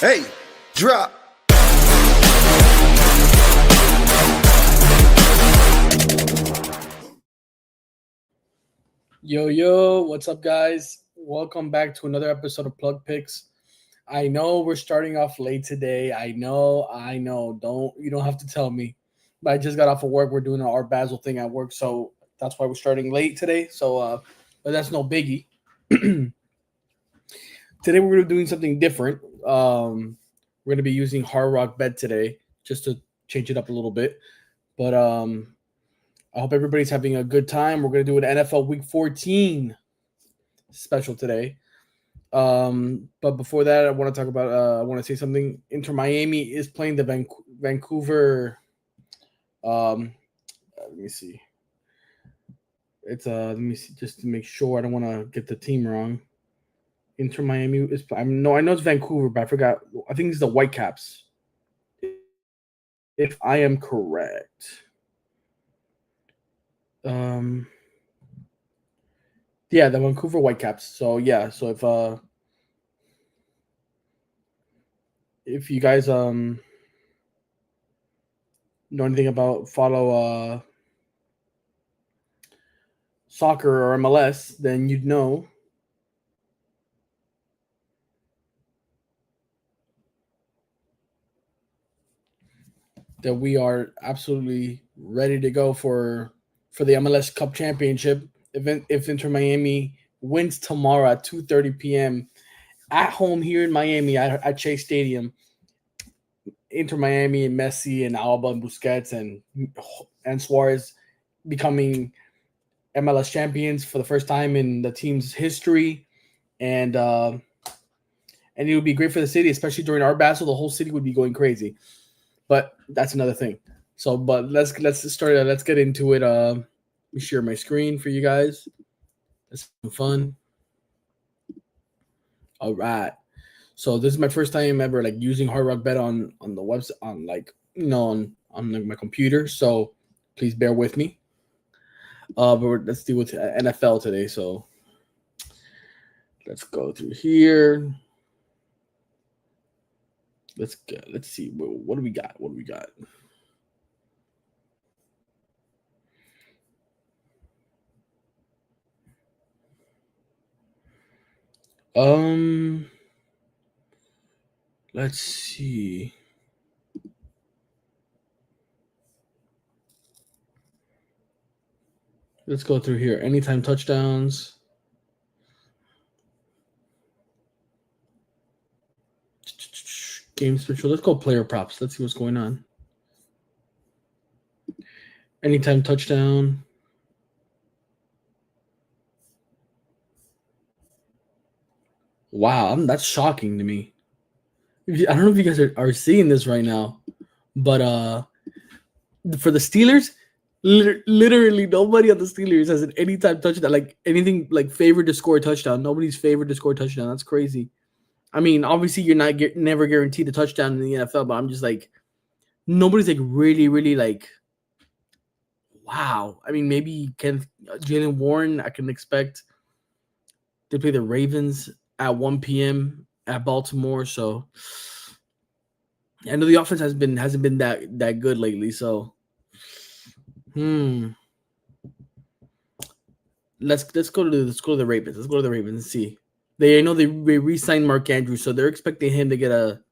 Hey, drop. Yo, what's up, guys? Welcome back to another episode of Plug Picks. I know we're starting off late today. I know. You don't have to tell me. But I just got off of work. We're doing our Basel thing at work, so that's why we're starting late today. But that's no biggie. Today we're doing something different. We're gonna be using Hard Rock Bet today, just to change it up a little bit. But I hope everybody's having a good time. We're gonna do an NFL Week 14 special today. But before that, I want to talk about. I want to say something. Inter Miami is playing the Vancouver. Let me see. It's let me see, just to make sure I don't want to get the team wrong. Inter Miami is. I know it's Vancouver, but I forgot. I think it's the Whitecaps. If I am correct. Yeah, the Vancouver Whitecaps. So yeah, so if you guys know anything about follow soccer or MLS, then you'd know that we are absolutely ready to go for the MLS Cup Championship event if Inter Miami wins tomorrow at 2:30 p.m. at home here in Miami at Chase Stadium. Inter Miami and Messi and Alba and Busquets and Suarez becoming MLS champions for the first time in the team's history, and it would be great for the city, especially during our battle. The whole city would be going crazy, but that's another thing. So, but let's start. Let's get into it. Let me share my screen for you guys. It's fun. All right. So this is my first time ever like using Hard Rock Bet on the website on like my computer. So please bear with me. But let's deal with NFL today. So let's go through here. Let's see. What do we got? Let's see. Let's go through here. Anytime touchdowns. Game special. Let's go player props. Let's see what's going on. Anytime touchdown. Wow, that's shocking to me. I don't know if you guys are seeing this right now, but for the Steelers, literally nobody on the Steelers has an anytime touchdown, like anything like favored to score a touchdown. Nobody's favored to score a touchdown. That's crazy. I mean, obviously you're not never guaranteed a touchdown in the NFL, but I'm just like nobody's like really like wow. I mean, maybe Jalen Warren. I can expect they play the Ravens at 1 p.m. at Baltimore, so I know the offense hasn't been that good lately. So, let's go to the Ravens. Let's go to the Ravens and see. I know they re-signed Mark Andrews, so they're expecting him to get a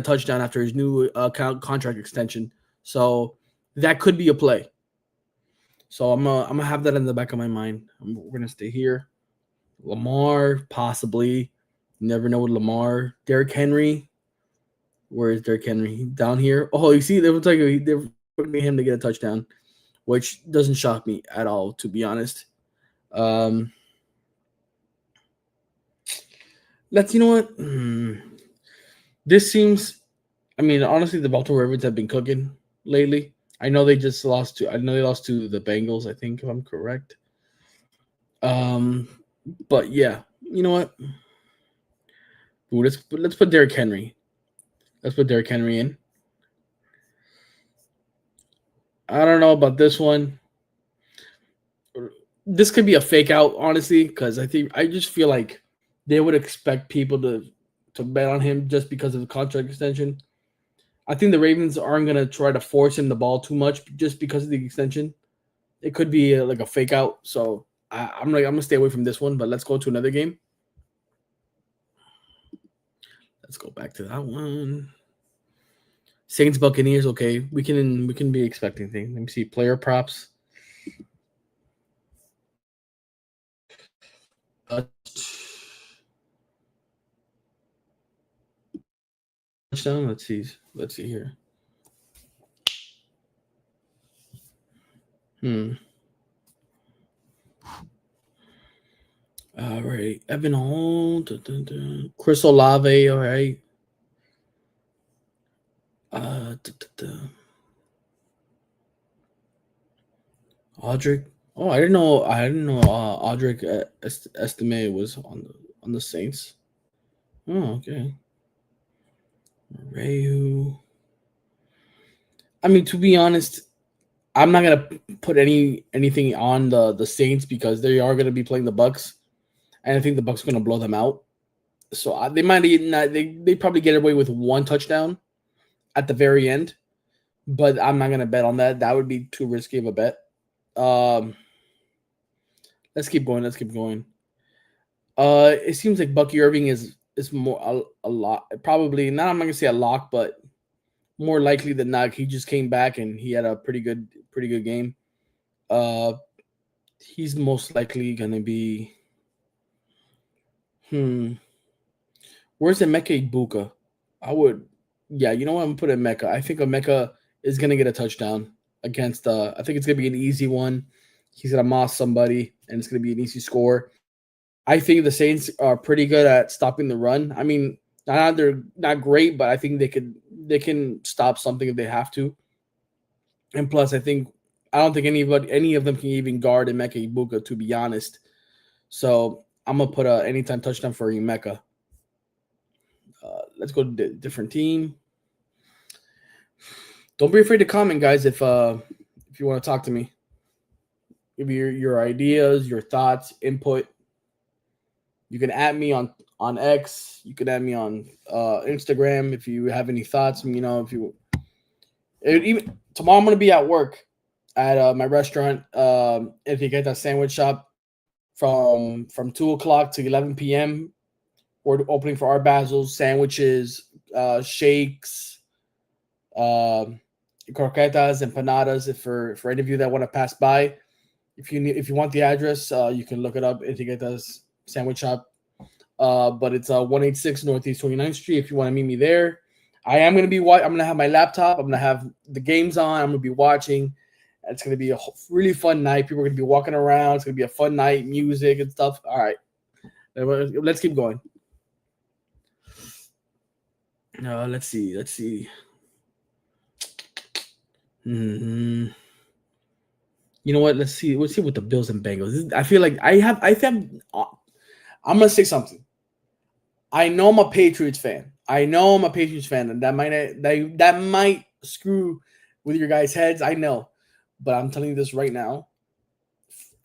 touchdown after his new contract extension. So that could be a play. So I'm gonna have that in the back of my mind. We're gonna stay here. Lamar, possibly. You never know with Lamar. Derrick Henry. Where is Derrick Henry? Down here. Oh, you see, they're putting him to get a touchdown, which doesn't shock me at all, to be honest. You know what? This seems. I mean, honestly, the Baltimore Ravens have been cooking lately. I know they lost to the Bengals, I think, if I'm correct. But yeah, you know what? Ooh, let's put Derrick Henry. Let's put Derrick Henry in. I don't know about this one. This could be a fake out, honestly, because I just feel like they would expect people to to bet on him just because of the contract extension. I think the Ravens aren't gonna try to force him the ball too much just because of the extension. It could be like a fake out. So I'm gonna stay away from this one. But let's go to another game. Let's go back to that one. Saints Buccaneers. Okay, we can be expecting things. Let me see player props. Touchdown. Let's see. Let's see here. All right. Evan Hall. Chris Olave. All right. Uh, da, da, da. Audric. Oh, I didn't know. I didn't know. Audric Estime was on the Saints. Oh, okay. Rayu. I mean, to be honest, I'm not gonna put anything on the Saints because they are gonna be playing the Bucks, and I think the Bucks are gonna blow them out. So they might not. They probably get away with one touchdown at the very end, but I'm not gonna bet on that. That would be too risky of a bet. Um, let's keep going. Let's keep going. It seems like Bucky Irving is more a lot. Probably not. I'm not gonna say a lock, but more likely than not, he just came back and he had a pretty good game. Uh, he's most likely gonna be. Hmm. Where's Emeka Ibuka? I would. Yeah, you know what? I'm gonna put Emeka. I think Emeka is gonna get a touchdown against. I think it's gonna be an easy one. He's gonna moss somebody, and it's gonna be an easy score. I think the Saints are pretty good at stopping the run. I mean, they're not great, but I think they can stop something if they have to. And plus, I don't think any of them can even guard Emeka Ibuka, to be honest. So I'm gonna put a anytime touchdown for Emeka. Let's go to different team. Don't be afraid to comment, guys. If you want to talk to me, give me your ideas, your thoughts, input. You can add me on X. You can add me on Instagram if you have any thoughts. You know, even tomorrow I'm gonna be at work at my restaurant. If you get that sandwich shop from 2 o'clock to 11 p.m. We're opening for Art Basil's sandwiches, shakes, croquetas, empanadas. If for any of you that want to pass by, if you want the address, you can look it up. Etiqueta's sandwich shop. But it's 186 Northeast 29th Street. If you want to meet me there, I am gonna be. I'm gonna have my laptop. I'm gonna have the games on. I'm gonna be watching. It's gonna be a really fun night. People are gonna be walking around. It's gonna be a fun night, music and stuff. All right, let's keep going. Let's see. Let's see. Hmm. You know what? Let's see. Let's see what the Bills and Bengals. I feel like I think I'm gonna say something. I know I'm a Patriots fan. And that might screw with your guys' heads. I know, but I'm telling you this right now.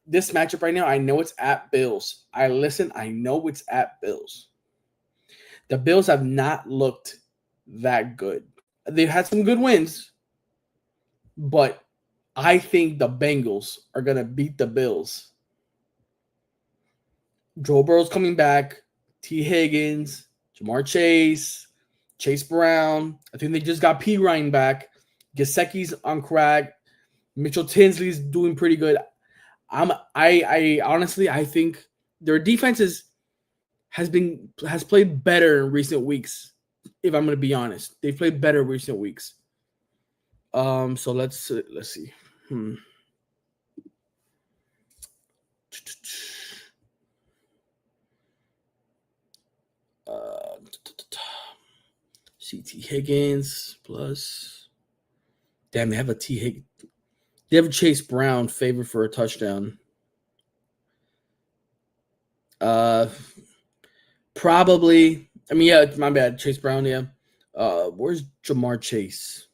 This matchup right now, I know it's at Bills. I know it's at Bills. The Bills have not looked that good. They've had some good wins, but I think the Bengals are going to beat the Bills. Joe Burrow's coming back. T. Higgins, Jamar Chase Brown. I think they just got P. Ryan back. Gesicki's on crack. Mitchell Tinsley's doing pretty good. I honestly I think their defense has played better in recent weeks. If I'm going to be honest, they've played better in recent weeks. So let's see. CT Higgins plus. Damn, they have a T Higgins. They have a Chase Brown favored for a touchdown. Probably. I mean, yeah, my bad. Chase Brown, yeah. Where's Jamar Chase?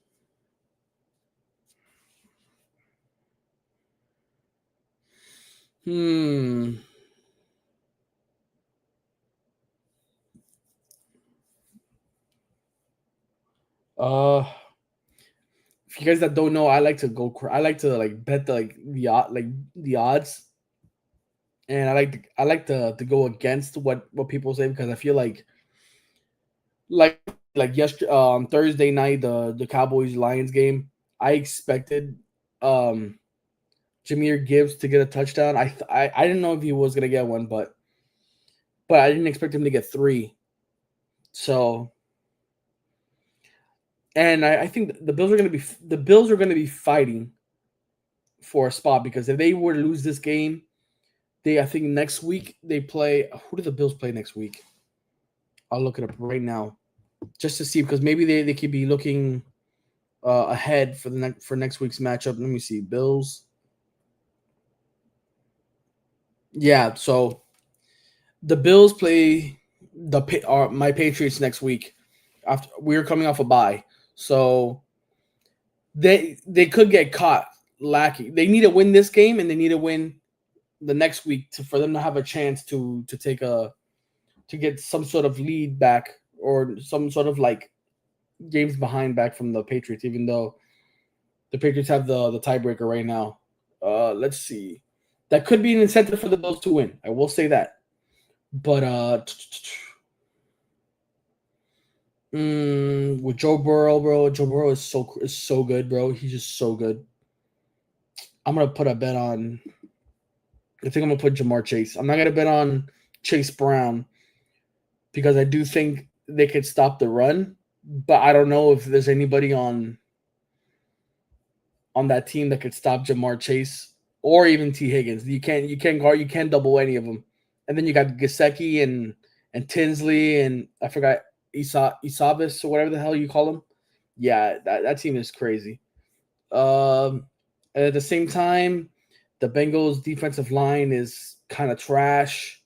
If you guys that don't know, I like to go. I like to like bet the odds, and I like to go against what people say because I feel like yesterday on Thursday night the Cowboys Lions game. I expected um Jameer Gibbs to get a touchdown. I didn't know if he was gonna get one, but I didn't expect him to get three. So, and I think the Bills are gonna be fighting for a spot because if they were to lose this game, I think next week they play. Who do the Bills play next week? I'll look it up right now just to see because maybe they could be looking ahead for for next week's matchup. Let me see, Bills. Yeah, so the Bills play my Patriots next week. After we're coming off a bye, so they could get caught lacking. They need to win this game, and they need to win the next week for them to have a chance to get some sort of lead back or some sort of like games behind back from the Patriots. Even though the Patriots have the tiebreaker right now. Let's see. That could be an incentive for the Bills to win. I will say that. But with Joe Burrow, bro, Joe Burrow is so good, bro. He's just so good. I'm gonna put a bet on. I think I'm gonna put Jamar Chase. I'm not gonna bet on Chase Brown because I do think they could stop the run, but I don't know if there's anybody on that team that could stop Jamar Chase or even T Higgins. You can't double any of them. And then you got Gesicki and Tinsley and I forgot Isabis or whatever the hell you call him. Yeah, that team is crazy. Um, at the same time, the Bengals defensive line is kind of trash.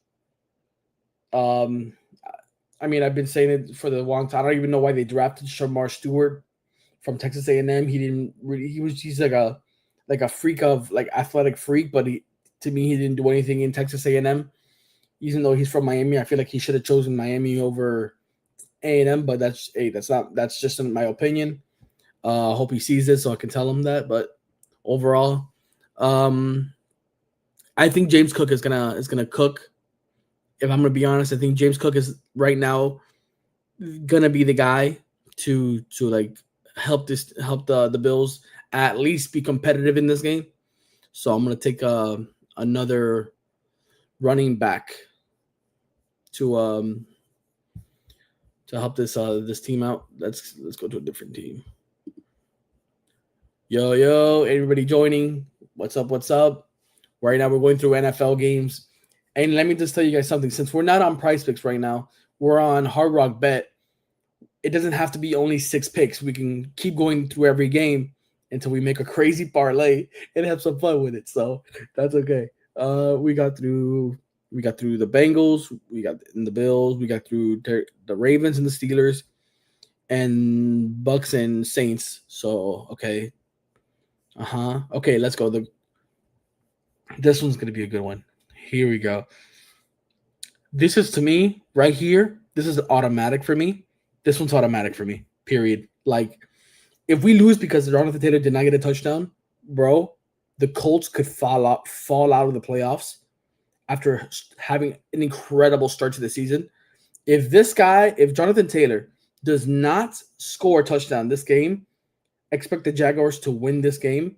Um, I mean, I've been saying it for the long time. I don't even know why they drafted Shamar Stewart from Texas A&M. He didn't really. He's like a freak of like athletic freak, but to me he didn't do anything in Texas A&M. Even though he's from Miami, I feel like he should have chosen Miami over A&M. But that's just in my opinion. I hope he sees this so I can tell him that. But overall, um, I think James Cook is gonna cook. If I'm gonna be honest, I think James Cook is right now gonna be the guy to like help the Bills at least be competitive in this game. So I'm gonna take another running back to um to help this team out. Let's go to a different team. Yo, everybody joining. What's up? What's up? Right now we're going through NFL games. And let me just tell you guys something. Since we're not on Price Picks right now, we're on Hard Rock Bet. It doesn't have to be only 6 picks. We can keep going through every game until we make a crazy parlay and have some fun with it. So that's okay. We got through the Bengals, we got in the Bills, we got through the Ravens and the Steelers, and Bucks and Saints. So okay, okay, let's go. This one's gonna be a good one. Here we go. This is to me right here. This is automatic for me. This one's automatic for me. Period. Like if we lose because Jonathan Taylor did not get a touchdown, bro, the Colts could fall out of the playoffs after having an incredible start to the season. If Jonathan Taylor does not score a touchdown this game, expect the Jaguars to win this game,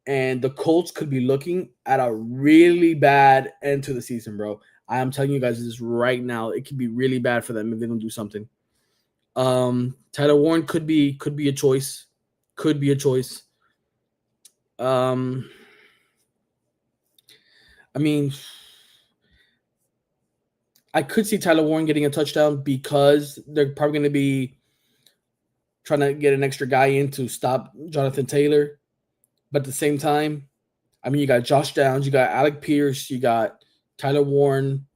and the Colts could be looking at a really bad end to the season, bro. I am telling you guys this right now. It could be really bad for them if they don't do something. Tyler Warren could be a choice. Could be a choice. I mean, I could see Tyler Warren getting a touchdown because they're probably going to be trying to get an extra guy in to stop Jonathan Taylor. But at the same time, I mean, you got Josh Downs, you got Alec Pierce, you got Tyler Warren,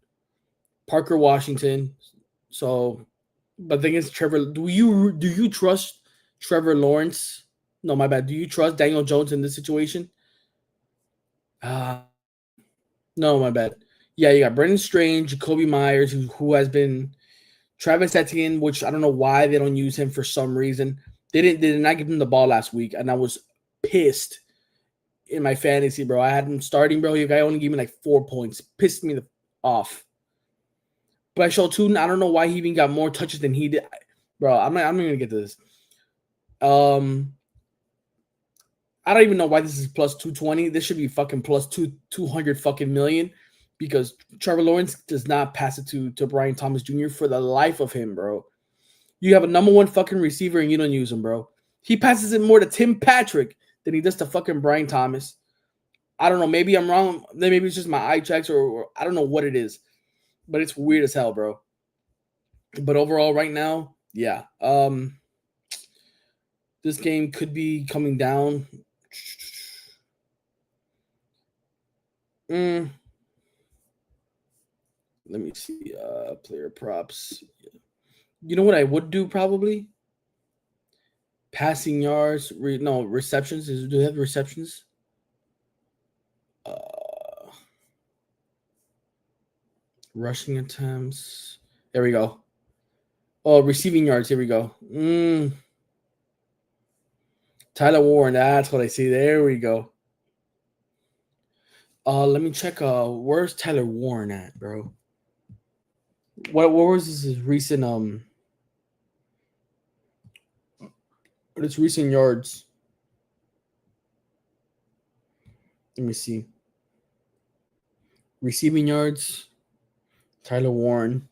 Parker Washington. So, but the thing is, Trevor, do you trust Trevor Lawrence? No, my bad. Do you trust Daniel Jones in this situation? Uh, no, my bad. Yeah, you got Brendan Strange, Jacoby Myers, who has been Travis Etienne, which I don't know why they don't use him for some reason. They did not give him the ball last week, and I was pissed in my fantasy, bro. I had him starting, bro. Your guy only gave me like 4 points. Pissed me off. But I showed Tootin. I don't know why he even got more touches than he did. Bro, I'm not even gonna get to this. I don't even know why this is plus 220. This should be fucking plus 200 fucking million, because Trevor Lawrence does not pass it to Brian Thomas Jr. for the life of him, bro. You have a number one fucking receiver and you don't use him, bro. He passes it more to Tim Patrick than he does to fucking Brian Thomas. I don't know. Maybe I'm wrong. Maybe it's just my eye checks, or I don't know what it is, but it's weird as hell, bro. But overall, right now, yeah. This game could be coming down. Let me see. Player props. You know what I would do probably? Passing yards. No, receptions. Do they have receptions? Rushing attempts. There we go. Oh, receiving yards. Here we go. Tyler Warren. That's what I see. There we go. Let me check. Where's Tyler Warren at, bro? What was his recent What is recent yards? Let me see. Receiving yards. Tyler Warren.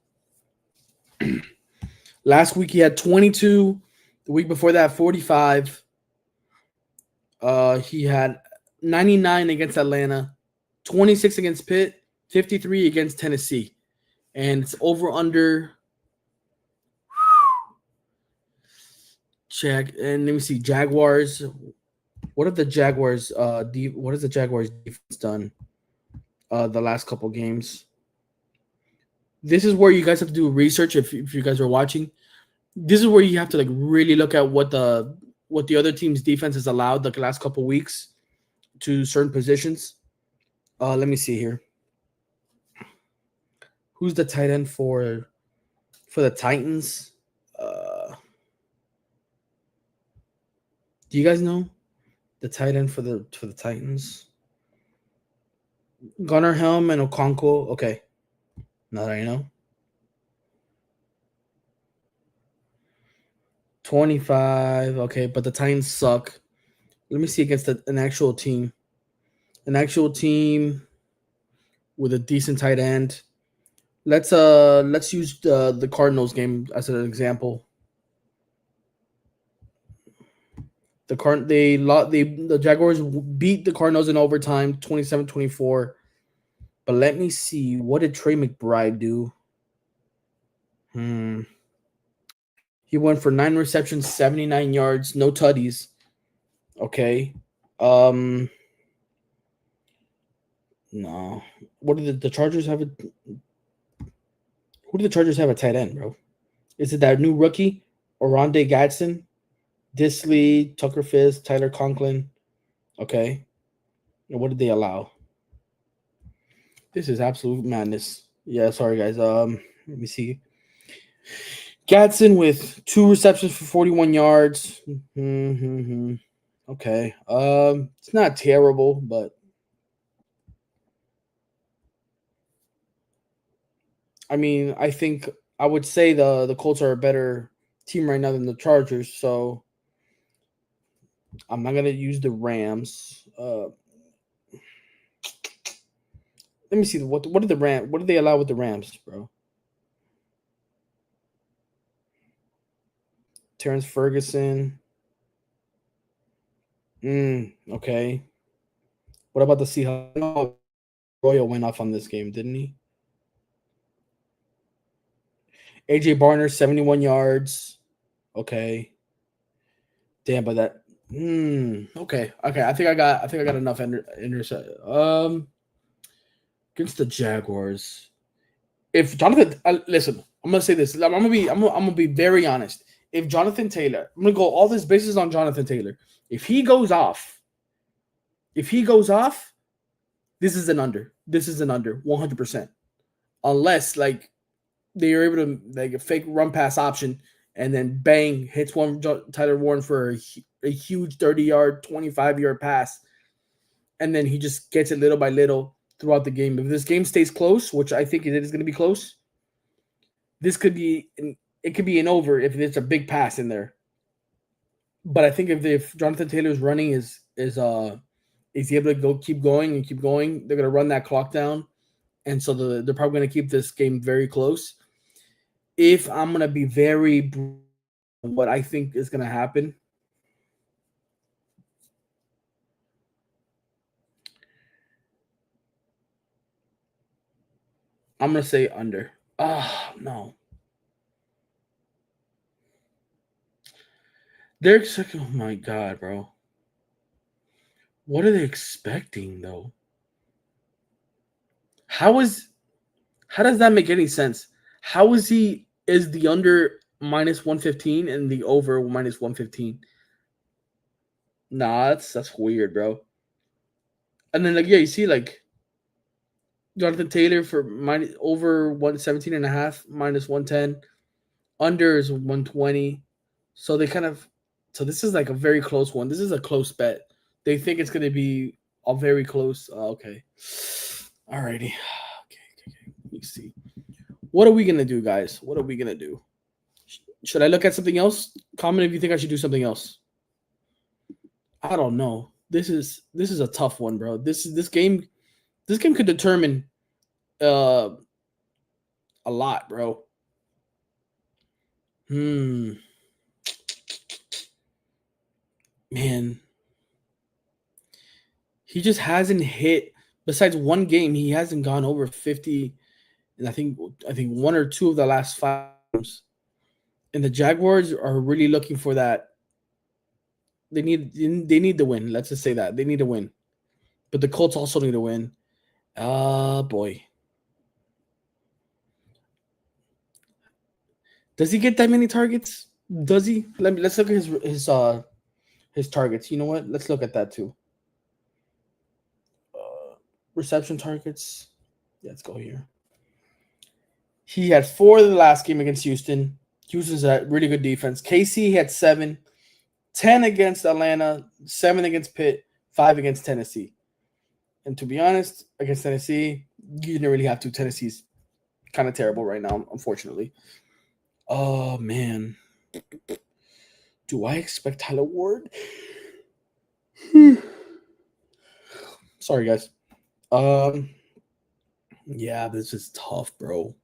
Last week he had 22. The week before that, 45. He had 99 against Atlanta, 26 against Pitt, 53 against Tennessee. And it's over under. Check. And let me see. Jaguars. What have the Jaguars what has the Jaguars defense done the last couple games? This is where you guys have to do research if you guys are watching. This is where you have to like really look at what the other team's defense has allowed like the last couple weeks to certain positions. Let me see here. Who's the tight end for the Titans? Do you guys know the tight end for the Titans? Gunnar Helm and Okonkwo. Okay. Now that I know. 25. Okay, but the Titans suck. Let me see against an actual team. An actual team with a decent tight end. Let's use the Cardinals game as an example. The Jaguars beat the Cardinals in overtime, 27-24. But let me see, what did Trey McBride do? He went for 9 receptions, 79 yards, no tutties. Okay. No. What did the Chargers have? Who do the Chargers have a tight end, bro? Is it that new rookie, Oronde Gadsden, Disley, Tucker Fisk, Tyler Conklin? Okay. And what did they allow? This is absolute madness. Yeah, sorry guys. Let me see. Gadsden with 2 receptions for 41 yards. Okay. It's not terrible, but I mean, I think I would say the Colts are a better team right now than the Chargers, so I'm not gonna use the Rams. Let me see what did they allow with the Rams, bro? Terrence Ferguson. Okay. What about the Seahawks? No, Royal went off on this game, didn't he? AJ Barner, 71 yards. Okay. Damn, but that. Okay. I think I got enough intercept. Against the Jaguars. If Jonathan, listen, I'm gonna say this. I'm gonna be very honest. If Jonathan Taylor, I'm gonna go all this basis on Jonathan Taylor. If he goes off, this is an under. This is an under, 100%. Unless like they are able to like a fake run pass option and then bang hits one Tyler Warren for a huge 30-yard, 25-yard pass, and then he just gets it little by little throughout the game. If this game stays close, which I think it is going to be close, this could be it could be an over if there's a big pass in there. But I think if Jonathan Taylor's running is he able to keep going and keep going, they're going to run that clock down, and so they're probably going to keep this game very close. If I'm going to be very what I think is going to happen, I'm going to say under. Ah, no. Oh my God, bro. What are they expecting though? How does that make any sense? How is the under minus 115 and the over minus 115? Nah, that's weird, bro. And then you see Jonathan Taylor for minus over 117 and a half minus 110. Under is 120. So they kind of this is like a very close one. This is a close bet. They think it's gonna be a very close. Okay. Alrighty. Okay. Let me see. What are we gonna do, guys? What are we gonna do? Should I look at something else? Comment if you think I should do something else. I don't know. This is a tough one, bro. This game could determine a lot, bro. Man. He just hasn't hit besides one game, he hasn't gone over 50 and I think one or two of the last 5 games. And the Jaguars are really looking for that. They need to win. Let's just say that. They need to win. But the Colts also need to win. Boy. Does he get that many targets? Does he? Let's look at his targets. You know what? Let's look at that too. Reception targets. Yeah, let's go here. He had 4 in the last game against Houston. Houston's a really good defense. KC had 7, 10 against Atlanta, 7 against Pitt, 5 against Tennessee. And to be honest, against Tennessee, you didn't really have to. Tennessee's kind of terrible right now, unfortunately. Oh, man. Do I expect Tyler Ward? Sorry, guys. Yeah, this is tough, bro.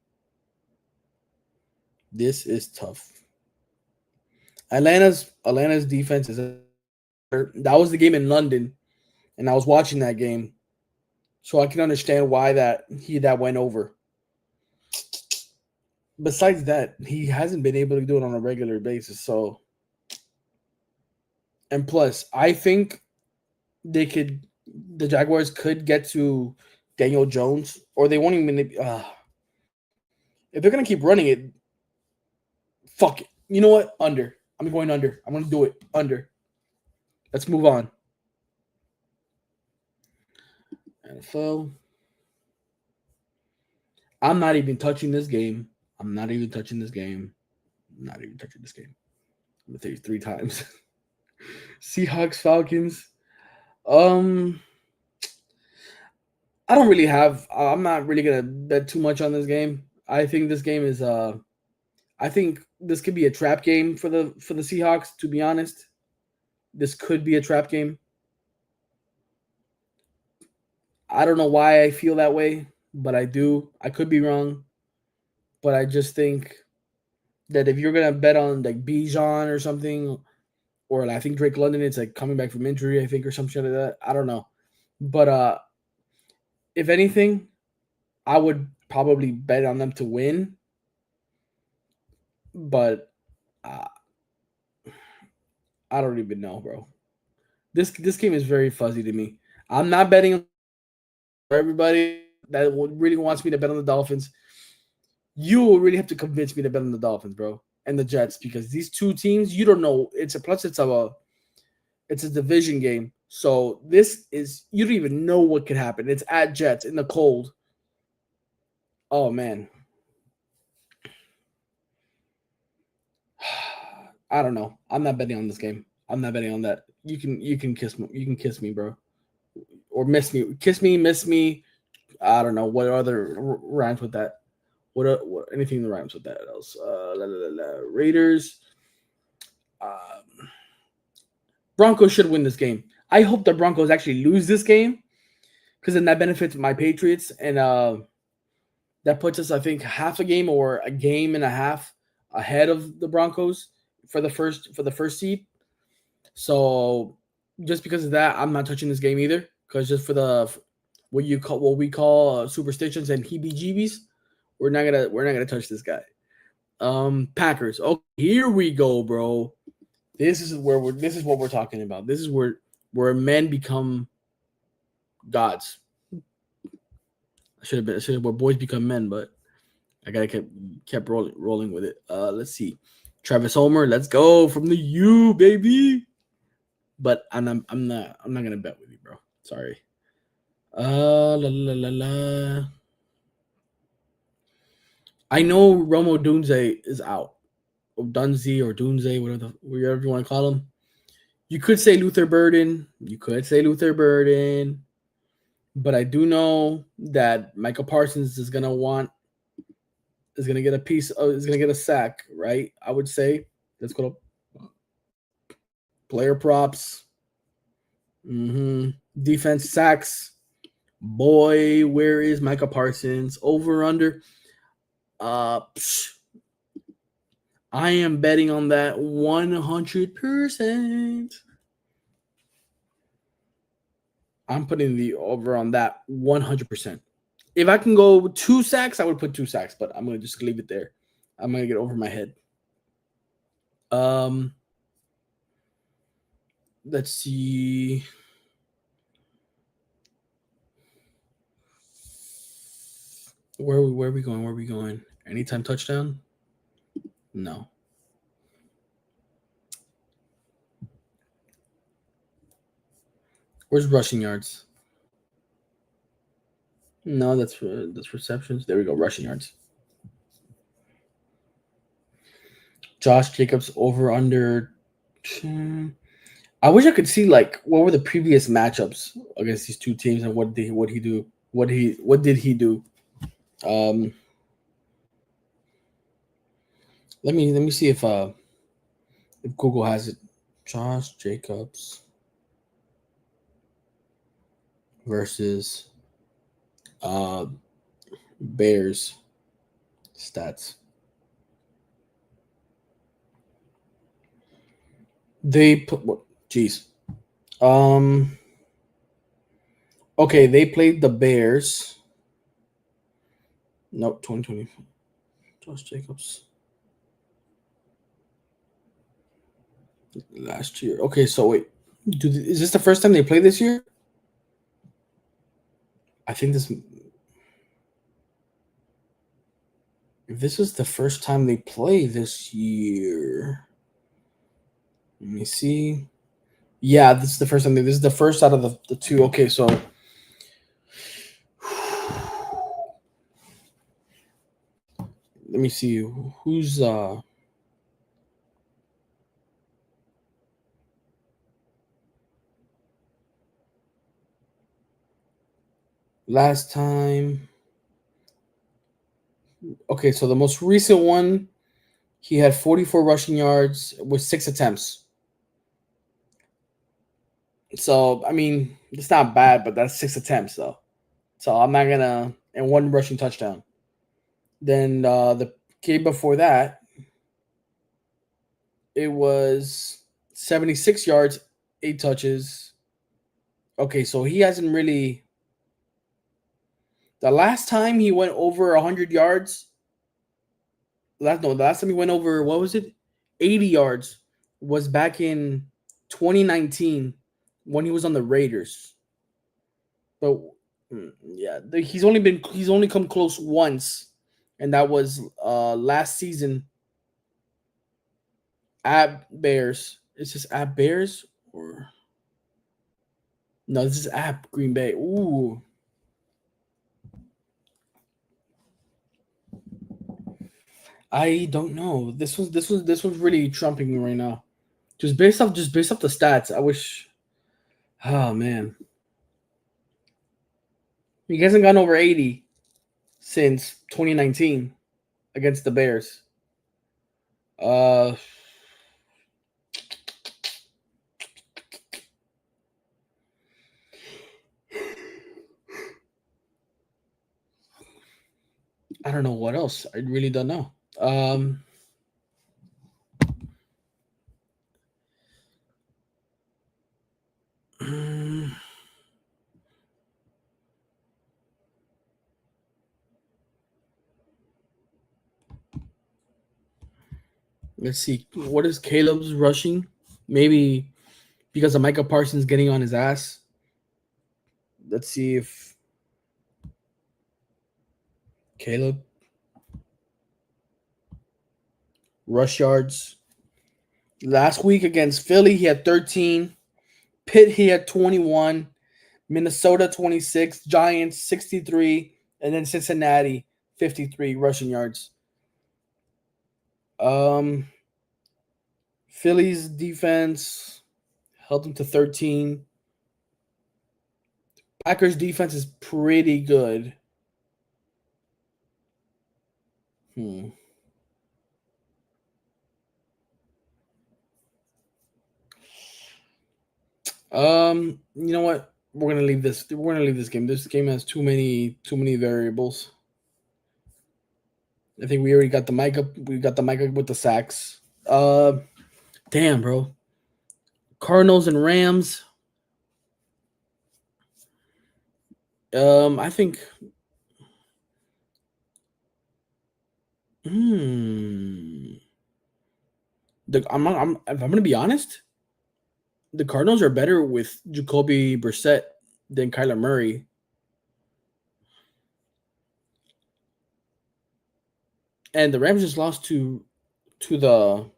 This is tough. Atlanta's defense is that was the game in London, and I was watching that game, so I can understand why that went over. Besides that, he hasn't been able to do it on a regular basis. So, and plus, I think the Jaguars could get to Daniel Jones, or they won't even. If they're gonna keep running it, fuck it. You know what? Under. I'm going under. I'm gonna do it under. Let's move on. NFL. I'm not even touching this game. I'm not even touching this game. I'm not even touching this game. I'm gonna tell you 3 times. Seahawks, Falcons. I don't really have. I'm not really gonna bet too much on this game. I think this game is. I think this could be a trap game for the Seahawks. To be honest, this could be a trap game. I don't know why I feel that way, but I do. I could be wrong, but I just think that if you're gonna bet on like Bijan or something, or I think Drake London, it's like coming back from injury, I think, or some shit like that. I don't know, but if anything, I would probably bet on them to win, but I don't even know, bro. This game is very fuzzy to me. I'm not betting for everybody that really wants me to bet on the Dolphins. You will really have to convince me to bet on the Dolphins, bro, and the Jets, because these two teams, you don't know. It's a division game. So this is, you don't even know what could happen. It's at Jets in the cold. Oh man. I don't know. I'm not betting on this game. I'm not betting on that. You can kiss me. You can kiss me, bro, or miss me. Kiss me, miss me. I don't know what other rhymes with that. What anything that rhymes with that else? Raiders. Um, Broncos should win this game. I hope the Broncos actually lose this game because then that benefits my Patriots and that puts us, I think, half a game or a game and a half ahead of the Broncos for the first seed. So just because of that, I'm not touching this game either. Because just for the what we call superstitions and heebie-jeebies, we're not gonna touch this guy. Packers. Okay, here we go, bro. This is what we're talking about. This is where men become gods. I should have where boys become men, but I gotta kept rolling with it. Let's see. Travis Homer, let's go from the U, baby. But I'm not gonna bet with you, bro. Sorry. La la la la. I know Romo Dunze is out. Or Dunze or Dunze, whatever you want to call him. You could say Luther Burden. You could say Luther Burden. But I do know that Michael Parsons is gonna get a is gonna get a sack, right? I would say. Let's go to player props. Defense sacks. Boy, where is Micah Parsons? Over under. Psh, I am betting on that 100%. I'm putting the over on that 100%. If I can go 2 sacks, I would put 2 sacks, but I'm gonna just leave it there. I'm gonna get over my head. Let's see. Where are we going? Where are we going? Anytime touchdown? No. Where's rushing yards? No, that's receptions. There we go. Rushing yards. Josh Jacobs over under. I wish I could see like what were the previous matchups against these two teams and what he do? What did he do? Let me see if Google has it. Josh Jacobs versus Bears stats. They put what? Jeez. Okay, they played the Bears. Nope, 2020. Josh Jacobs. Last year. Okay, so wait. Is this the first time they play this year? I think this. If this is the first time they play this year, let me see. Yeah, this is the first time. This is the first out of the two. Okay, so let me see who's last time. Okay, so the most recent one, he had 44 rushing yards with 6 attempts. So I mean, it's not bad, but that's 6 attempts though. So I'm not gonna and 1 rushing touchdown. Then the game before that, it was 76 yards, 8 touches. Okay, so he hasn't really. The last time he went over 100 yards, the last time he went over, what was it? 80 yards was back in 2019 when he was on the Raiders. But yeah, he's only come close once, and that was last season at Bears. It's just at Bears or no? This is at Green Bay. Ooh, I don't know. This was really trumping me right now. Just based off the stats. I wish. Oh man, he hasn't gone over 80 since 2019 against the Bears. Uh, I don't know what else. I really don't know. Let's see. What is Caleb's rushing? Maybe because of Micah Parsons getting on his ass. Let's see if Caleb rush yards. Last week against Philly, he had 13. Pitt, he had 21. Minnesota, 26. Giants, 63. And then Cincinnati, 53 rushing yards. Um, Philly's defense held them to 13. Packers defense is pretty good. Hmm. You know what? We're gonna leave this. We're gonna leave this game. This game has too many variables. I think we already got the mic up. We got the mic up with the sacks. Damn, bro. Cardinals and Rams. I think. Hmm. If I'm gonna be honest, the Cardinals are better with Jacoby Brissett than Kyler Murray, and the Rams just lost to the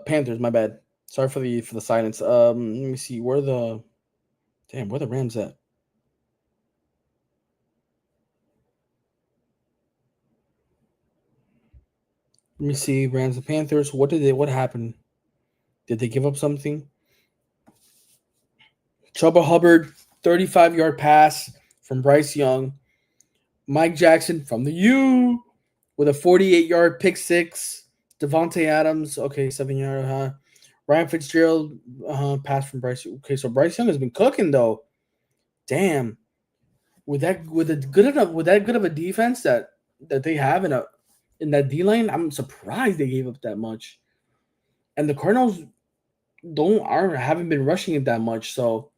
Panthers. My bad. Sorry for the silence. Let me see. Where the Rams at? Let me see. Rams and Panthers. What happened? Did they give up something? Chuba Hubbard, 35-yard pass from Bryce Young. Mike Jackson from the U with a 48-yard pick six. Devontae Adams, okay, 7-yard. Ryan Fitzgerald, pass from Bryce. Okay, so Bryce Young has been cooking though. Damn, with that good of a defense that they have in that D line, I'm surprised they gave up that much. And the Cardinals haven't been rushing it that much, so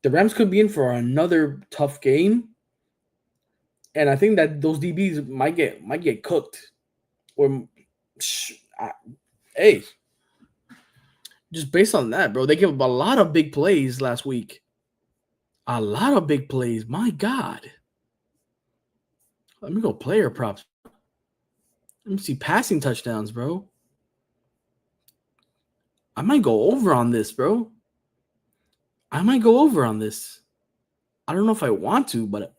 the Rams could be in for another tough game. And I think that those DBs might get cooked. Or, hey, just based on that, bro, they gave up a lot of big plays last week. A lot of big plays. My God. Let me go player props. Let me see passing touchdowns, bro. I might go over on this, bro. I might go over on this. I don't know if I want to, but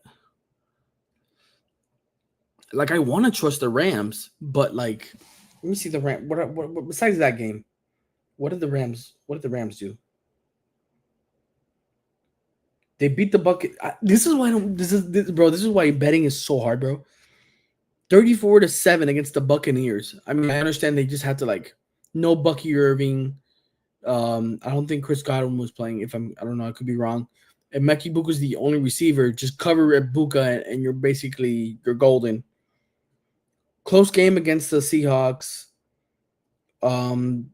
like I want to trust the Rams, but like let me see the Ram. What besides that game? What did the Rams? What did the Rams do? They beat the bucket. This is why I don't. Bro. This is why betting is so hard, bro. 34-7 against the Buccaneers. I mean, I understand they just had to like no Bucky Irving. I don't think Chris Godwin was playing. I don't know. I could be wrong. And Mekhi Buka's the only receiver. Just cover at Buka, and you're golden. Close game against the Seahawks. Um,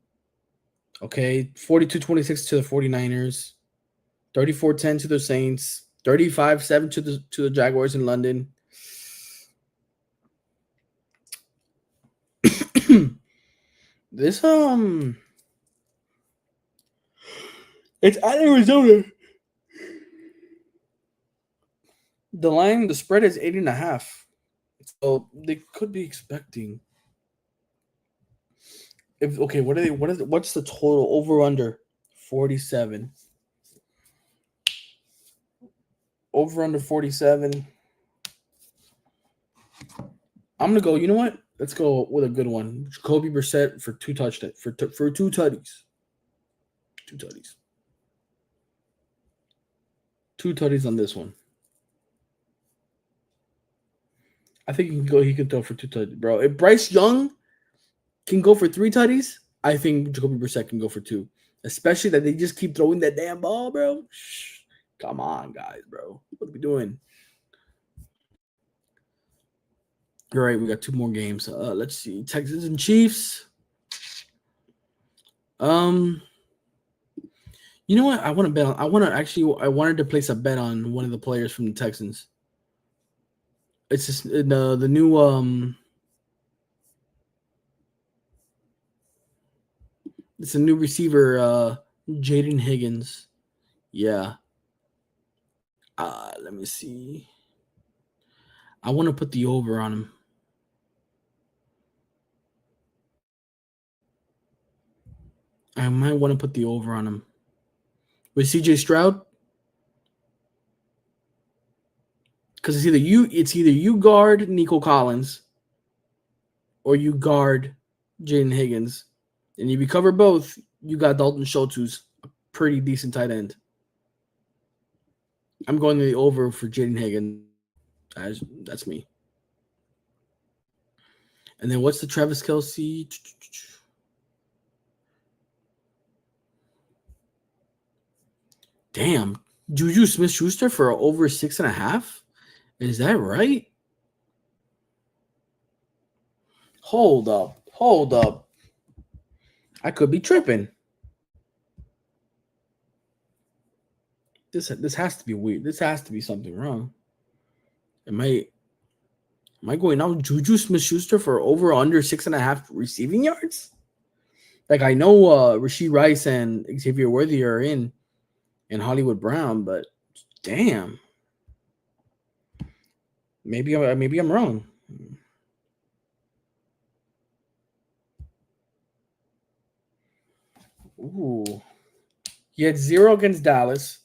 okay, 42-26 to the 49ers. 34-10 to the Saints. 35-7 to the Jaguars in London. This it's at Arizona. The spread is 8.5. So they could be expecting. What's the total over under? 47. Over under 47. I'm gonna go. You know what? Let's go with a good one. Jacoby Brissett for two touchdowns for two tutties. Two tutties. Two tutties on this one. I think he can go. He can throw for two tutties, bro. If Bryce Young can go for three tutties, I think Jacoby Brissett can go for two. Especially that they just keep throwing that damn ball, bro. Shh. Come on, guys, bro. What are we doing? All right, we got two more games. Let's see. Texans and Chiefs. You know what? I want to bet on. I wanted to place a bet on one of the players from the Texans. It's just the new It's a new receiver, Jaden Higgins. Yeah. Let me see. I want to put the over on him. I might want to put the over on him. With CJ Stroud? Because it's either you guard Nico Collins or you guard Jaden Higgins. And if you cover both, you got Dalton Schultz, who's a pretty decent tight end. I'm going to the over for Jaden Higgins. That's me. And then what's the Travis Kelce? Damn. Juju Smith-Schuster for over 6.5? Is that right? Hold up. I could be tripping. This has to be weird. This has to be something wrong. Am I going out Juju Smith-Schuster for over under 6.5 receiving yards? Like I know Rashee Rice and Xavier Worthy are in Hollywood Brown, but damn. Maybe I'm wrong. Ooh. He had 0 against Dallas,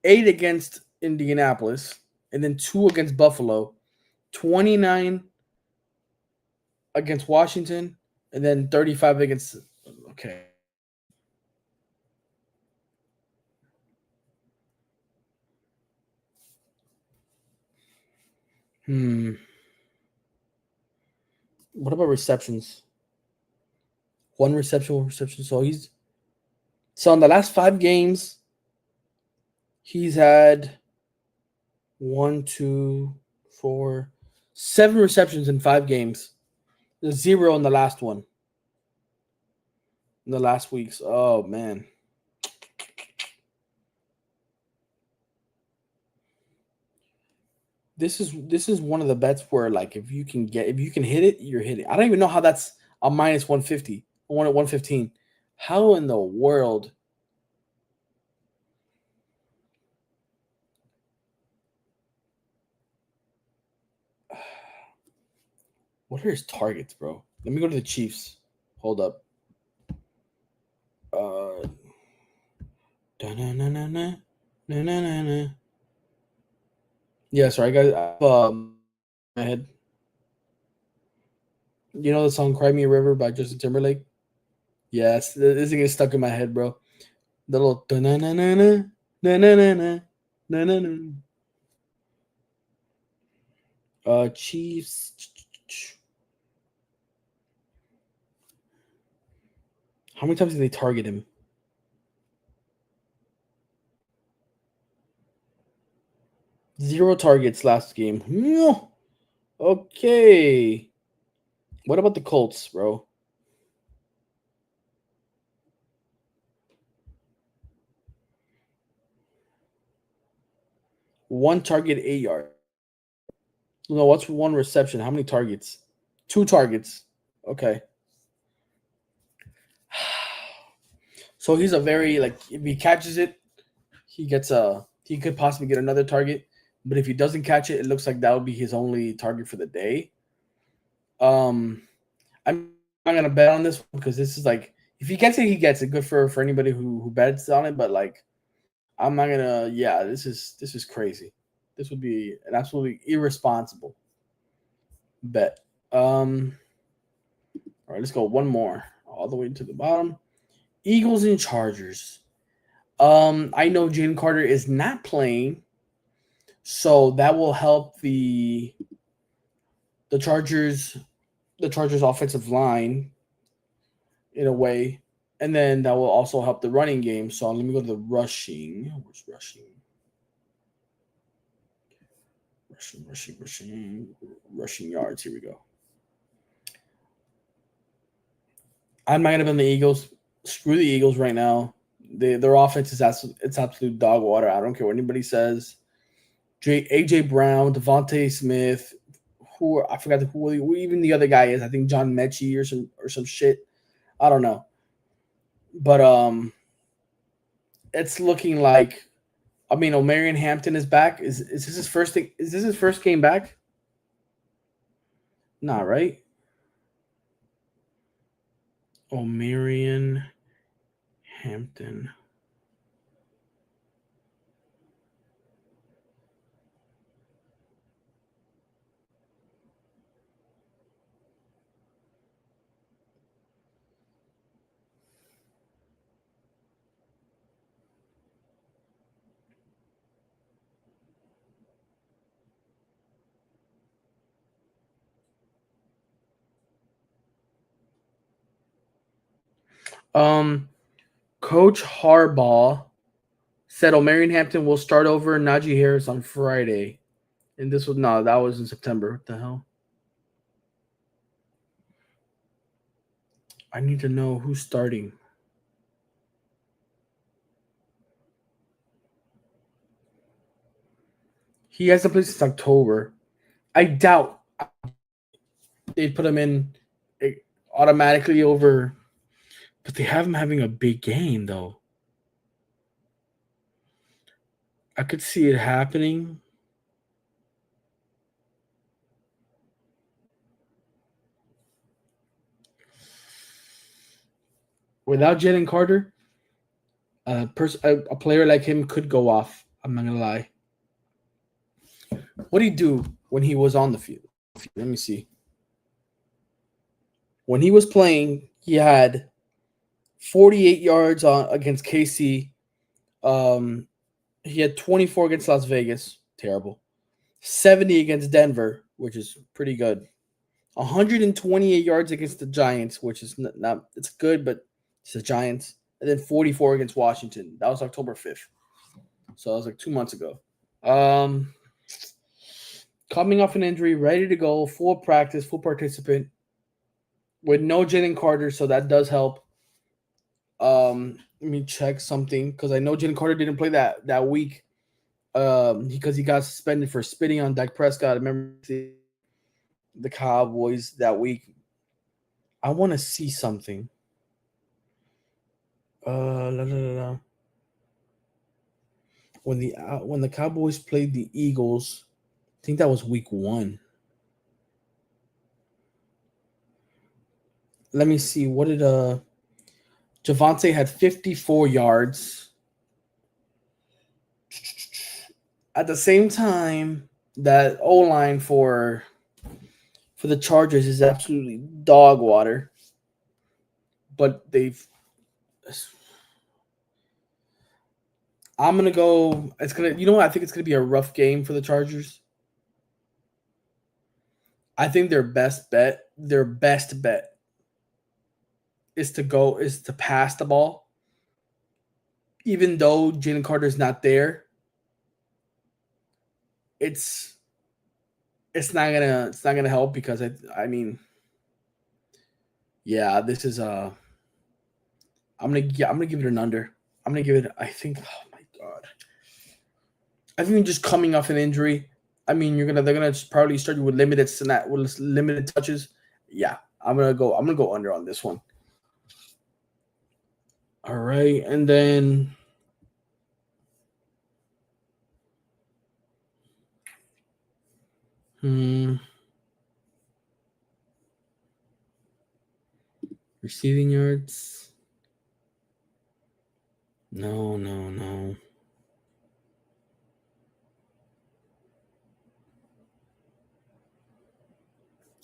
8 against Indianapolis, and then 2 against Buffalo, 29 against Washington, and then 35 against. Okay. What about receptions? One reception. So in the last 5 games, he's had 1, 2, 4, 7 receptions in 5 games. There's 0 in the last one. In the last weeks. Oh man. This is one of the bets where like if you can hit it, you're hitting. I don't even know how that's a minus 150. I want at 115. How in the world? What are his targets, bro? Let me go to the Chiefs. Hold up. Yeah, sorry, guys. My head. You know the song "Cry Me a River" by Justin Timberlake? Yeah, this thing is stuck in my head, bro. The little Chiefs. How many times did they target him? Zero targets last game. Okay. What about the Colts, bro? One target, 8 yards. No, what's one reception? How many targets? 2 targets. Okay. So he's a very like if he catches it, he could possibly get another target. But if he doesn't catch it, it looks like that would be his only target for the day. I'm not gonna bet on this one because this is like if he gets it, he gets it. Good for anybody who bets on it. But like I'm not gonna. Yeah, this is crazy. This would be an absolutely irresponsible bet. All right, let's go one more, all the way to the bottom. Eagles and Chargers. I know Jaden Carter is not playing, so that will help the Chargers the Chargers offensive line in a way, and then that will also help the running game. So let me go to the rushing. Where's rushing? Rushing yards. Here we go. I'm not gonna bet the Eagles. Screw the Eagles right now. Their offense is it's absolute dog water. I don't care what anybody says. AJ Brown, Devontae Smith, who I forgot who even the other guy is. I think John Mechie or some shit. I don't know. But it's looking like, I mean, Omarion Hampton is back. Is this his first thing? Is this his first game back? Nah, right? Omarion Hampton. Um, Coach Harbaugh said Omarion Hampton will start over Najee Harris on Friday. And this was no, that was in September. What the hell? I need to know who's starting. He hasn't played since October. I doubt they put him in automatically over, but they have him having a big game though. I could see it happening. Without Jalen Carter, a player like him could go off. I'm not gonna lie. What did he do when he was on the field? Let me see. When he was playing, he had 48 yards against KC. He had 24 against Las Vegas. Terrible. 70 against Denver, which is pretty good. 128 yards against the Giants, which is not it's good, but it's the Giants. And then 44 against Washington. That was October 5th. So that was like 2 months ago. Coming off an injury, ready to go, full practice, full participant, with no Jalen Carter, so that does help. Let me check something because I know Jalen Carter didn't play that week. Because he got suspended for spitting on Dak Prescott. I remember the Cowboys that week. I want to see something. La, la, la, la. When the Cowboys played the Eagles, I think that was week 1. Let me see. What did Javonte had 54 yards. At the same time, that O line for the Chargers is absolutely dog water. But I'm gonna go. It's gonna. You know what? I think it's gonna be a rough game for the Chargers. I think their best bet is to pass the ball, even though Jalen Carter's not there. It's not gonna help because I mean, yeah, this is I'm gonna give it an under. I'm gonna give it. I think. Oh my god. I think just coming off an injury. I mean, they're gonna probably start you with limited touches. Yeah, I'm gonna go under on this one. All right, and then receiving yards. No.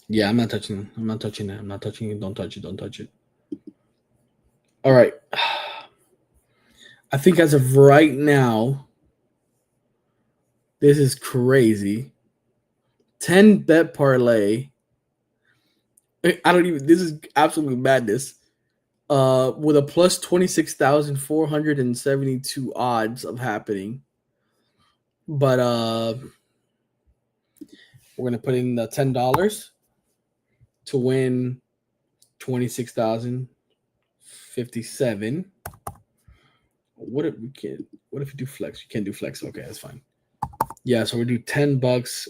Yeah, I'm not touching it. I'm not touching it. I'm not touching it. Don't touch it. Don't touch it. All right. I think as of right now, this is crazy. 10 bet parlay. I don't even. This is absolute madness. With a plus 26,472 odds of happening. But we're gonna put in the $10 to win 26,057. What if we can? What if we do flex? You can't do flex. Okay, that's fine. Yeah, so we do $10.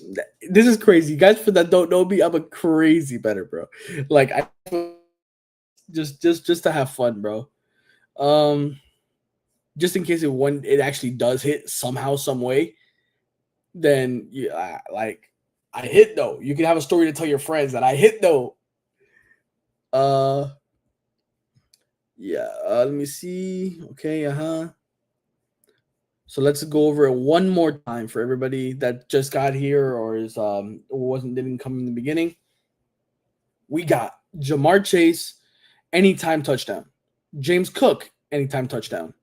This is crazy, guys. For that don't know me, I'm a crazy better, bro. Like I just to have fun, bro. Um, just in case it actually does hit somehow, some way, then yeah, like I hit though. You can have a story to tell your friends that I hit though. Uh, yeah. Let me see. Okay. So let's go over it one more time for everybody that just got here or is didn't come in the beginning. We got Jamar Chase, anytime touchdown. James Cook, anytime touchdown.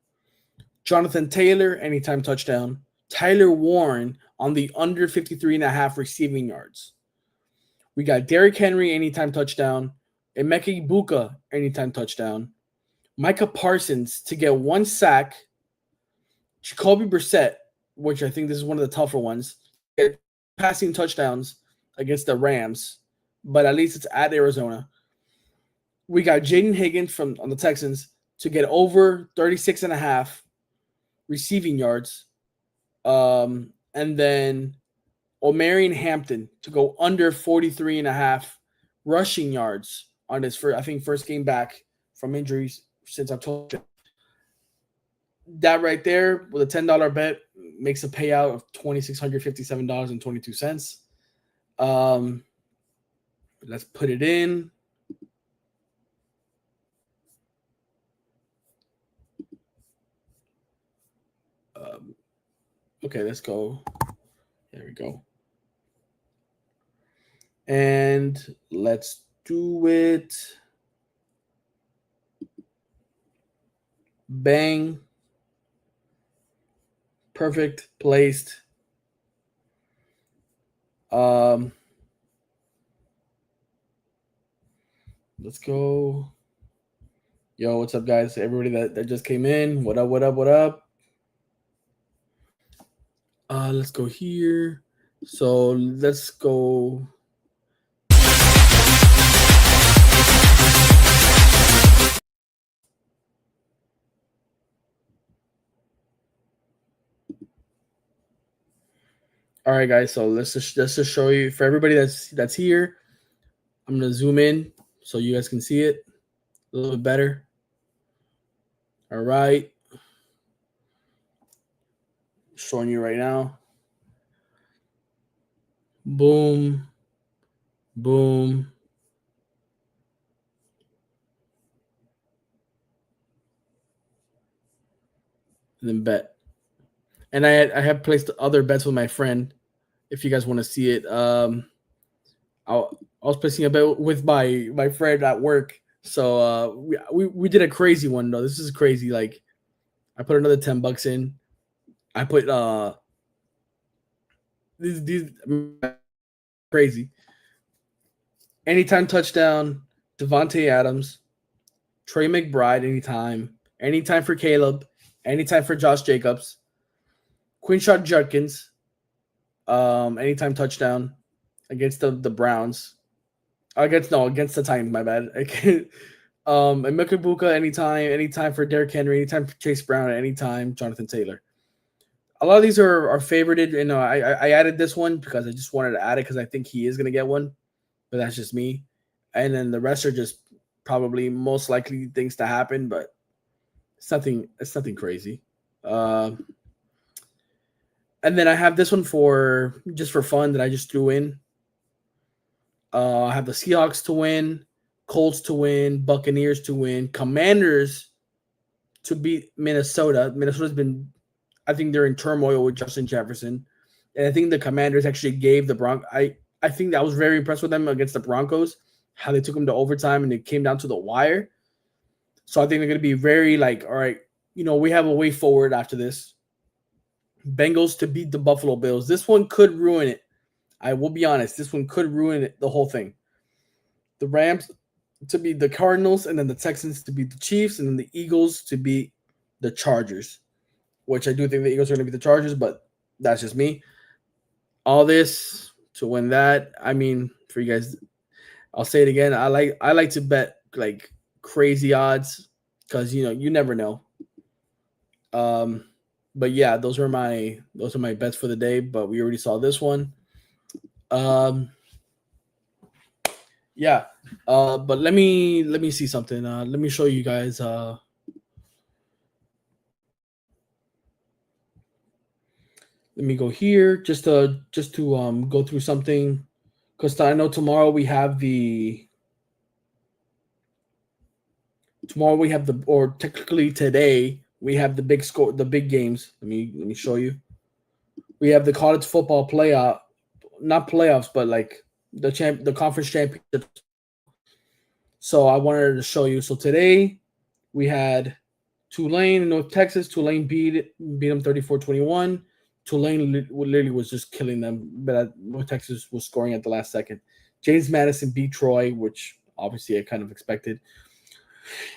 Jonathan Taylor, anytime touchdown. Tyler Warren on the under 53.5 receiving yards. We got Derrick Henry, anytime touchdown. Emeka Ibuka, anytime touchdown. Micah Parsons to get 1 sack. Jacoby Brissett, which I think this is one of the tougher ones, passing touchdowns against the Rams, but at least it's at Arizona. We got Jaden Higgins on the Texans to get over 36.5 receiving yards. And then Omarion Hampton to go under 43.5 rushing yards on his first game back from injuries since October. That right there with a $10 bet makes a payout of $2,657.22. Let's put it in. Okay, let's go. There we go. And let's do it. Bang. Perfect. Placed. Let's go. Yo, what's up, guys? Everybody that just came in. What up, what up, what up? Let's go here. So let's go. All right, guys. So let's just show you for everybody that's here. I'm gonna zoom in so you guys can see it a little bit better. All right, showing you right now. Boom, boom. And then bet. And I have placed other bets with my friend. If you guys want to see it, I was placing a bet with my friend at work. So we did a crazy one though. This is crazy. Like I put another $10 in. I put these crazy. Anytime touchdown, Devontae Adams, Trey McBride, anytime for Caleb, anytime for Josh Jacobs, Quinshot Judkins, anytime touchdown against the Browns. Against the Titans, my bad. And Emeka Ibuka anytime for Derrick Henry, anytime for Chase Brown, anytime Jonathan Taylor. A lot of these are favorited, and I added this one because I just wanted to add it because I think he is gonna get one, but that's just me. And then the rest are just probably most likely things to happen, but it's nothing crazy. And then I have this one for just for fun that I just threw in. I have the Seahawks to win, Colts to win, Buccaneers to win, Commanders to beat Minnesota. Minnesota's been, I think they're in turmoil with Justin Jefferson, and I think the Commanders actually gave the Broncos. I think I was very impressed with them against the Broncos, how they took them to overtime and it came down to the wire. So I think they're going to be very like, all right, we have a way forward after this. Bengals to beat the Buffalo Bills. This one could ruin it. I will be honest. This one could ruin it, the whole thing. The Rams to beat the Cardinals, and then the Texans to beat the Chiefs, and then the Eagles to beat the Chargers, which I do think the Eagles are going to beat the Chargers, but that's just me. All this to win that. I mean, for you guys, I'll say it again. I like to bet like crazy odds because you never know. But yeah, those are my bets for the day. But we already saw this one. Yeah. But let me see something. Let me show you guys. Let me go here just to go through something because I know tomorrow we have the or technically today we have the big score, the big games. Let me show you. We have the college football playoff, not playoffs, but like the conference championship. So I wanted to show you. So today we had Tulane in North Texas. Tulane beat them 34-21. Tulane literally was just killing them, but North Texas was scoring at the last second. James Madison beat Troy, which obviously I kind of expected.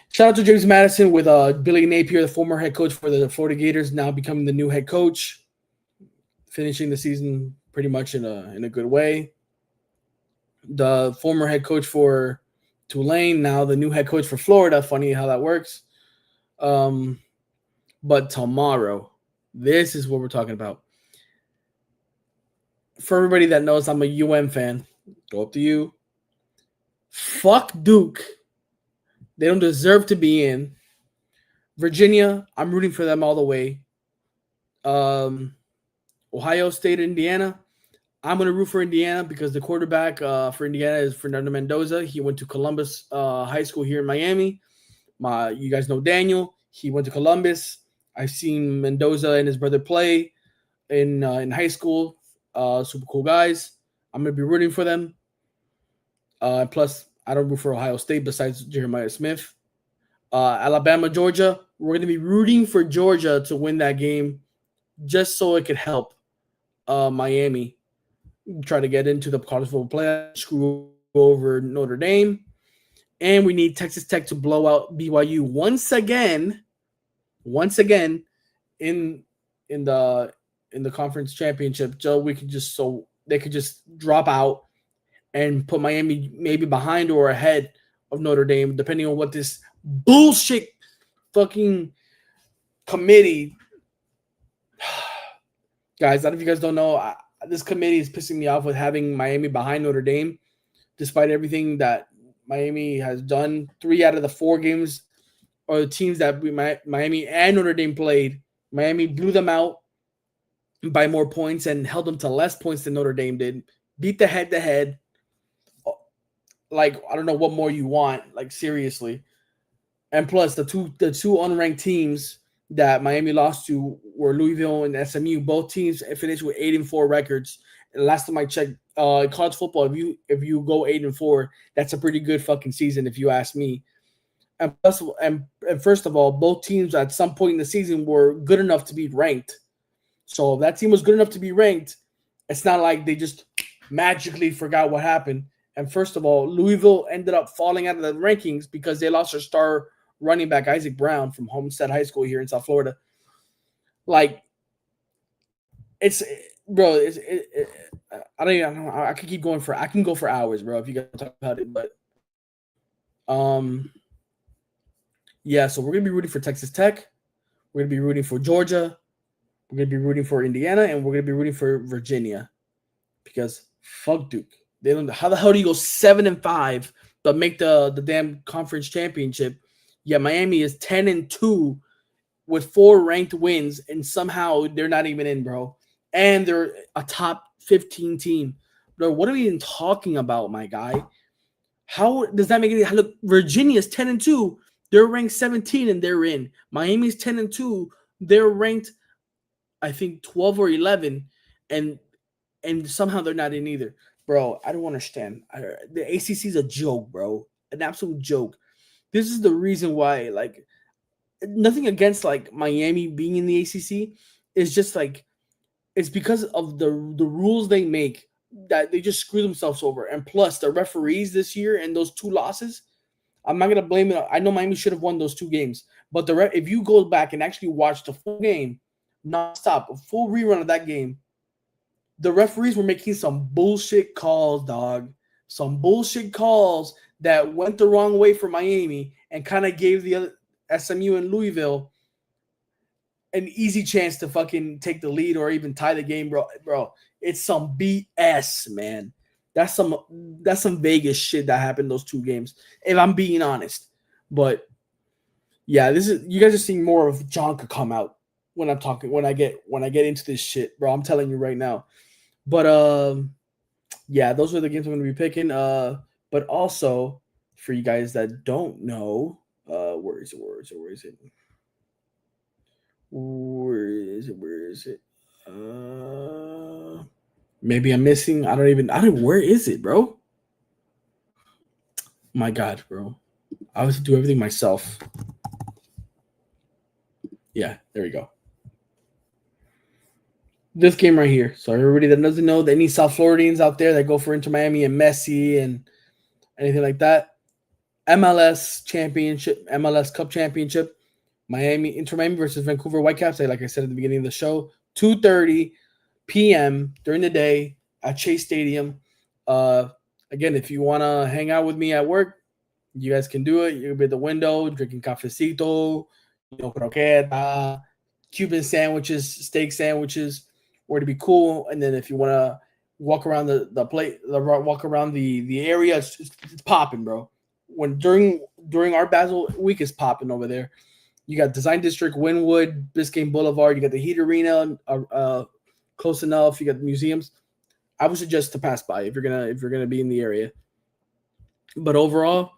Shout out to James Madison with Billy Napier, the former head coach for the Florida Gators, now becoming the new head coach, finishing the season pretty much in a good way. The former head coach for Tulane, now the new head coach for Florida. Funny how that works. But tomorrow, this is what we're talking about. For everybody that knows I'm a UM fan, go up to you. Fuck Duke. They don't deserve to be in. Virginia, I'm rooting for them all the way. Ohio State, Indiana, I'm going to root for Indiana because the quarterback for Indiana is Fernando Mendoza. He went to Columbus High School here in Miami. You guys know Daniel. He went to Columbus. I've seen Mendoza and his brother play in high school. Super cool guys. I'm going to be rooting for them. Plus, I don't root for Ohio State besides Jeremiah Smith. Alabama, Georgia, we're going to be rooting for Georgia to win that game just so it could help Miami try to get into the college football playoff, screw over Notre Dame. And we need Texas Tech to blow out BYU once again in the conference championship. So they could just drop out and put Miami maybe behind or ahead of Notre Dame, depending on what this bullshit fucking committee. Guys, I don't know if you guys don't know, this committee is pissing me off with having Miami behind Notre Dame, despite everything that Miami has done. 3 out of the 4 games or the teams that Miami and Notre Dame played, Miami blew them out by more points and held them to less points than Notre Dame did. Beat the head-to-head. Like, I don't know what more you want. Like, seriously. And plus, the two unranked teams that Miami lost to were Louisville and SMU. Both teams finished with 8-4 records. And last time I checked, college football, if you go 8-4, that's a pretty good fucking season, if you ask me. And plus, and first of all, both teams at some point in the season were good enough to be ranked. So if that team was good enough to be ranked, it's not like they just magically forgot what happened. And first of all, Louisville ended up falling out of the rankings because they lost their star running back, Isaac Brown, from Homestead High School here in South Florida. Like, I don't even know. I could keep going I can go for hours, bro, if you guys talk about it. But yeah, so we're gonna be rooting for Texas Tech. We're gonna be rooting for Georgia. We're gonna be rooting for Indiana, and we're gonna be rooting for Virginia because fuck Duke. They don't. How the hell do you go 7-5 but make the damn conference championship? Yeah, Miami is 10-2 with 4 ranked wins, and somehow they're not even in, bro. And they're a top 15 team. Bro, what are we even talking about, my guy? How does that make it? Look, Virginia's 10-2. They're ranked 17 and they're in. Miami's 10-2. They're ranked, I think, 12 or 11, and somehow they're not in either. bro. I don't understand. The ACC is a joke, bro. An absolute joke. This is the reason why, like, nothing against like Miami being in the ACC. It's just like it's because of the rules they make that they just screw themselves over. And plus, the referees this year and those two losses, I'm not gonna blame it. I know Miami should have won those two games, but if you go back and actually watch the full game, nonstop, a full rerun of that game, the referees were making some bullshit calls, dog. Some bullshit calls that went the wrong way for Miami and kind of gave the other SMU and Louisville an easy chance to fucking take the lead or even tie the game, bro. Bro, it's some BS, man. That's some Vegas shit that happened those two games, if I'm being honest. But yeah, this is you guys are seeing more of John could come out when I'm talking when I get into this shit, bro. I'm telling you right now. But yeah, those are the games I'm gonna be picking. But also for you guys that don't know, where is it? Where is it? Where is it? Where is it? Where is it? Maybe I'm missing. I don't. Where is it, bro? My God, bro. I have to do everything myself. Yeah, there we go. This game right here. So everybody that doesn't know, any South Floridians out there that go for Inter Miami and Messi and anything like that, MLS championship, MLS Cup championship, Inter Miami versus Vancouver Whitecaps. Like I said at the beginning of the show, 2:30 p.m. during the day at Chase Stadium. Again, if you want to hang out with me at work, you guys can do it. You'll be at the window drinking cafecito, croqueta, Cuban sandwiches, steak sandwiches, or to be cool. And then if you want to walk around walk around the area, it's popping, bro. When during our Basel week is popping over there. You got Design District, Wynwood, Biscayne Boulevard. You got the Heat Arena, close enough. You got the museums. I would suggest to pass by if you're gonna be in the area. But overall,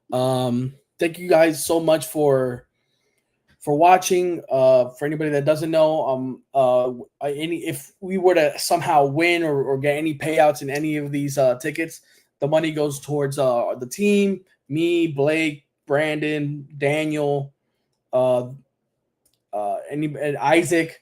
thank you guys so much for watching. For anybody that doesn't know, if we were to somehow win or get any payouts in any of these tickets, the money goes towards the team, me, Blake, Brandon, Daniel, and Isaac,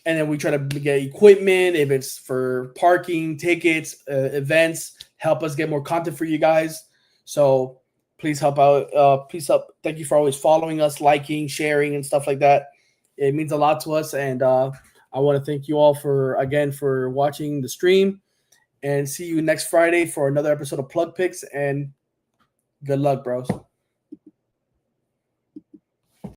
and then we try to get equipment if it's for parking, tickets, events. Help us get more content for you guys. So please help out. Please help. Thank you for always following us, liking, sharing, and stuff like that. It means a lot to us, and I want to thank you all for watching the stream, and see you next Friday for another episode of Plug Picks. And good luck, bros.